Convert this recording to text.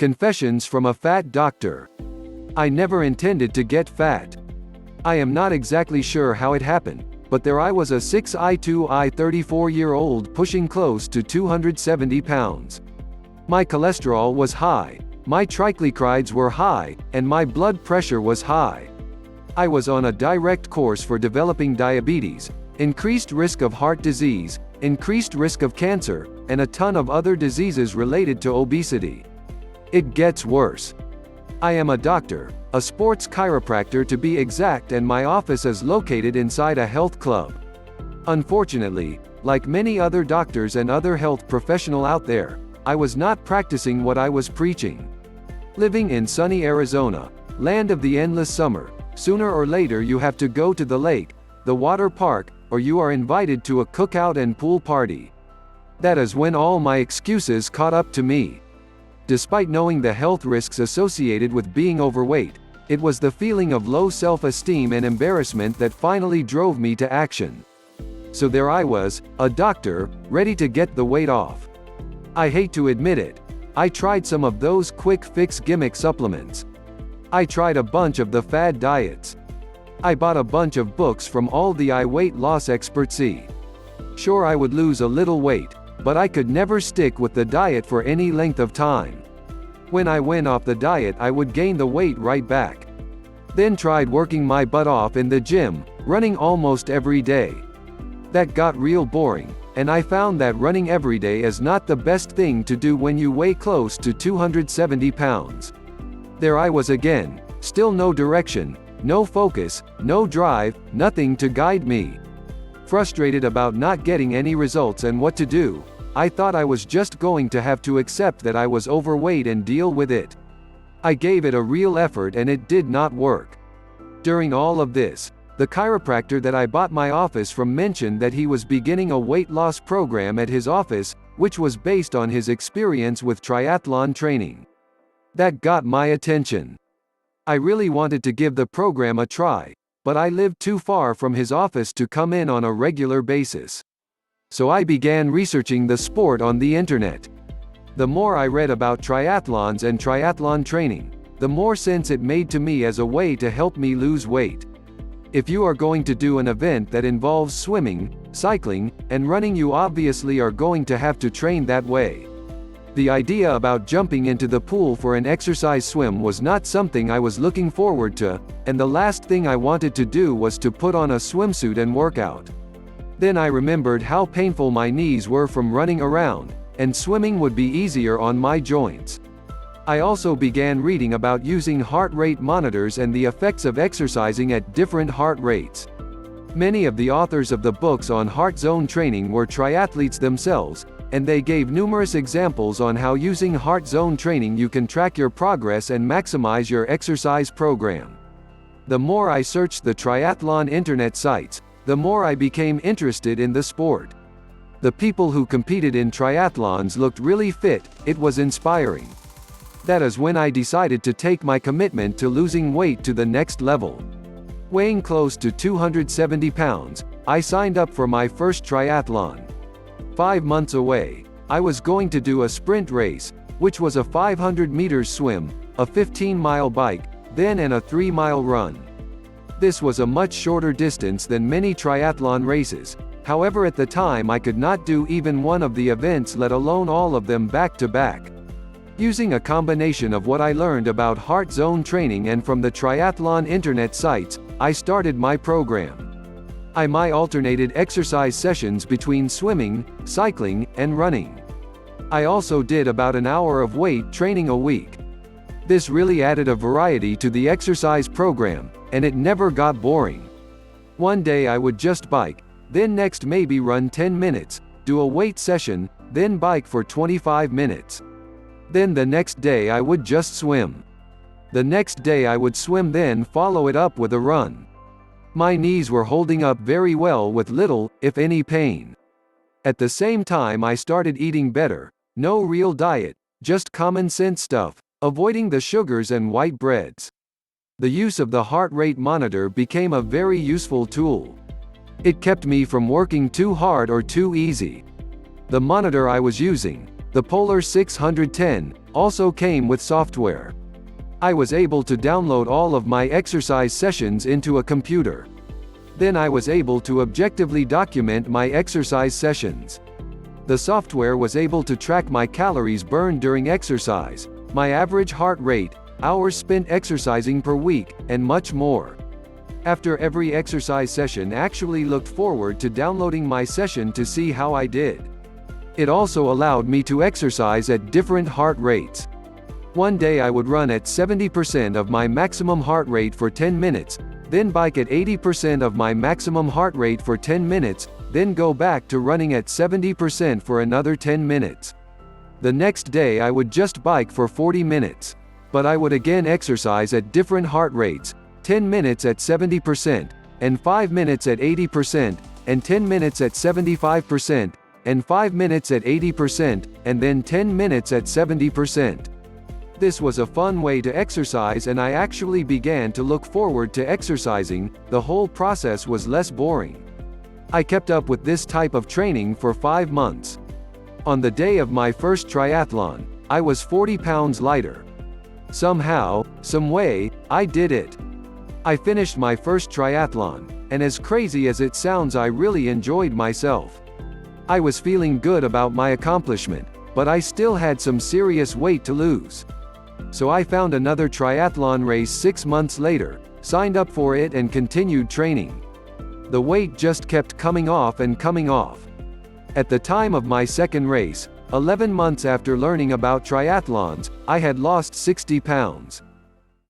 Confessions from a Fat Doctor. I never intended to get fat. I am not exactly sure how it happened, but there I was, a 6'2", 34-year-old pushing close to 270 pounds. My cholesterol was high, my triglycerides were high, and my blood pressure was high. I was on a direct course for developing diabetes, increased risk of heart disease, increased risk of cancer, and a ton of other diseases related to obesity. It gets worse. I am a doctor, a sports chiropractor to be exact, and my office is located inside a health club. Unfortunately, like many other doctors and other health professionals out there, I was not practicing what I was preaching. Living in sunny Arizona, land of the endless summer, sooner or later you have to go to the lake, the water park, or you are invited to a cookout and pool party. That is when all my excuses caught up to me. Despite knowing the health risks associated with being overweight, it was the feeling of low self-esteem and embarrassment that finally drove me to action. So there I was, a doctor, ready to get the weight off. I hate to admit it, I tried some of those quick fix gimmick supplements. I tried a bunch of the fad diets. I bought a bunch of books from all the weight loss experts. Sure, I would lose a little weight, but I could never stick with the diet for any length of time. When I went off the diet, I would gain the weight right back. Then tried working my butt off in the gym, running almost every day. That got real boring, and I found that running every day is not the best thing to do when you weigh close to 270 pounds. There I was again, still no direction, no focus, no drive, nothing to guide me. Frustrated about not getting any results and what to do, I thought I was just going to have to accept that I was overweight and deal with it. I gave it a real effort and it did not work. During all of this, the chiropractor that I bought my office from mentioned that he was beginning a weight loss program at his office, which was based on his experience with triathlon training. That got my attention. I really wanted to give the program a try, but I lived too far from his office to come in on a regular basis. So I began researching the sport on the internet. The more I read about triathlons and triathlon training, the more sense it made to me as a way to help me lose weight. If you are going to do an event that involves swimming, cycling, and running, you obviously are going to have to train that way. The idea about jumping into the pool for an exercise swim was not something I was looking forward to, and the last thing I wanted to do was to put on a swimsuit and work out. Then I remembered how painful my knees were from running around, and swimming would be easier on my joints. I also began reading about using heart rate monitors and the effects of exercising at different heart rates. Many of the authors of the books on heart zone training were triathletes themselves, and they gave numerous examples on how using heart zone training you can track your progress and maximize your exercise program. The more I searched the triathlon internet sites, the more I became interested in the sport. The people who competed in triathlons looked really fit, it was inspiring. That is when I decided to take my commitment to losing weight to the next level. Weighing close to 270 pounds, I signed up for my first triathlon. 5 months away, I was going to do a sprint race, which was a 500 meters swim, a 15-mile bike, then and a 3-mile run. This was a much shorter distance than many triathlon races, however at the time I could not do even one of the events, let alone all of them back to back. Using a combination of what I learned about heart zone training and from the triathlon internet sites, I started my program. I alternated exercise sessions between swimming, cycling, and running. I also did about an hour of weight training a week. This really added a variety to the exercise program, and it never got boring. One day I would just bike, then next maybe run 10 minutes, do a weight session, then bike for 25 minutes. Then the next day I would just swim. The next day I would swim, then follow it up with a run. My knees were holding up very well with little, if any, pain. At the same time I started eating better, no real diet, just common sense stuff, avoiding the sugars and white breads. The use of the heart rate monitor became a very useful tool. It kept me from working too hard or too easy. The monitor I was using, The Polar 610 also came with software. I was able to download all of my exercise sessions into a computer. Then I was able to objectively document my exercise sessions. The software was able to track my calories burned during exercise, my average heart rate, hours spent exercising per week, and much more. After every exercise session, actually looked forward to downloading my session to see how I did. It also allowed me to exercise at different heart rates. One day I would run at 70% of my maximum heart rate for 10 minutes, then bike at 80% of my maximum heart rate for 10 minutes, then go back to running at 70% for another 10 minutes. The next day I would just bike for 40 minutes. But I would again exercise at different heart rates, 10 minutes at 70%, and 5 minutes at 80%, and 10 minutes at 75%, and 5 minutes at 80%, and then 10 minutes at 70%. This was a fun way to exercise, and I actually began to look forward to exercising. The whole process was less boring. I kept up with this type of training for 5 months. On the day of my first triathlon, I was 40 pounds lighter. Somehow, some way, I did it. I finished my first triathlon, and as crazy as it sounds, I really enjoyed myself. I was feeling good about my accomplishment, but I still had some serious weight to lose. So I found another triathlon race 6 months later, signed up for it and continued training. The weight just kept coming off and coming off. At the time of my second race, 11 months after learning about triathlons, I had lost 60 pounds.